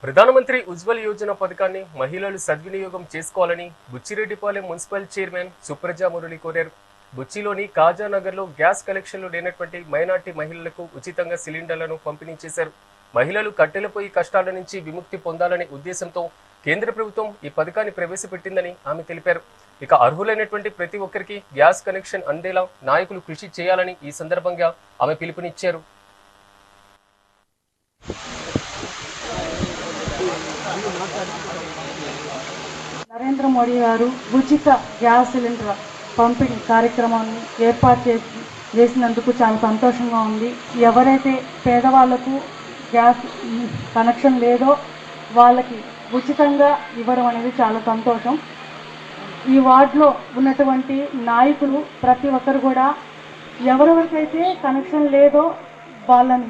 ప్రధానమంత్రి ఉజ్వల్ యోజన పథకాన్ని మహిళలు సద్వినియోగం చేసుకోవాలని బుచ్చిరెడ్డిపాలెం మున్సిపల్ చైర్మన్ సుప్రజా మురళి కోరారు. బుచ్చిలోని కాజానగర్లో గ్యాస్ కలెక్షన్లు లేనటువంటి మైనార్టీ మహిళలకు ఉచితంగా సిలిండర్లను పంపిణీ చేశారు. మహిళలు కట్టెలపోయి కష్టాల నుంచి విముక్తి పొందాలనే ఉద్దేశంతో కేంద్ర ప్రభుత్వం ఈ పథకాన్ని ప్రవేశపెట్టిందని ఆమె తెలిపారు. ఇక అర్హులైనటువంటి ప్రతి ఒక్కరికి గ్యాస్ కనెక్షన్ అందేలా నాయకులు కృషి చేయాలని ఈ సందర్భంగా ఆమె పిలుపునిచ్చారు. నరేంద్ర మోడీ గారు ఉచిత గ్యాస్ సిలిండర్ పంపిణీ కార్యక్రమాన్ని ఏర్పాటు చేసినందుకు చాలా సంతోషంగా ఉంది. ఎవరైతే పేదవాళ్లకు గ్యాస్ కనెక్షన్ లేదో వాళ్ళకి ఉచితంగా ఇవ్వడం అనేది చాలా సంతోషం. ఈ వార్డులో ఉన్నటువంటి నాయకులు ప్రతి ఒక్కరు కూడా ఎవరెవరికైతే కనెక్షన్ లేదో వాళ్ళని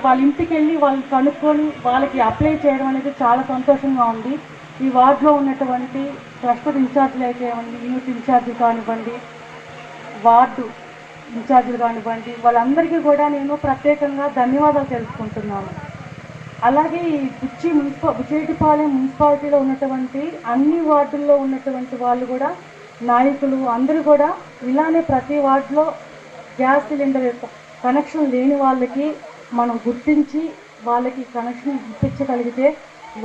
వాళ్ళ ఇంటికి వెళ్ళి వాళ్ళు కనుక్కొని వాళ్ళకి అప్లై చేయడం అనేది చాలా సంతోషంగా ఉంది. ఈ వార్డులో ఉన్నటువంటి క్లస్టర్ ఇన్ఛార్జీలు అయితే యూనిట్ ఇన్ఛార్జీలు కానివ్వండి, వార్డు ఇన్ఛార్జీలు కానివ్వండి, వాళ్ళందరికీ కూడా నేను ప్రత్యేకంగా ధన్యవాదాలు తెలుసుకుంటున్నాను. అలాగే ఈ బుచ్చిరెడ్డిపాలెం మున్సిపాలిటీలో ఉన్నటువంటి అన్ని వార్డుల్లో ఉన్నటువంటి వాళ్ళు కూడా నాయకులు అందరూ కూడా ఇలానే ప్రతి వార్డులో గ్యాస్ సిలిండర్ కనెక్షన్ లేని వాళ్ళకి మనం గుర్తించి వాళ్ళకి కనెక్షన్ ఇప్పించగలిగితే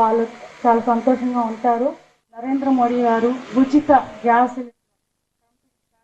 వాళ్ళు చాలా సంతోషంగా ఉంటారు. నరేంద్ర మోడీ గారు ఉచిత గ్యాస్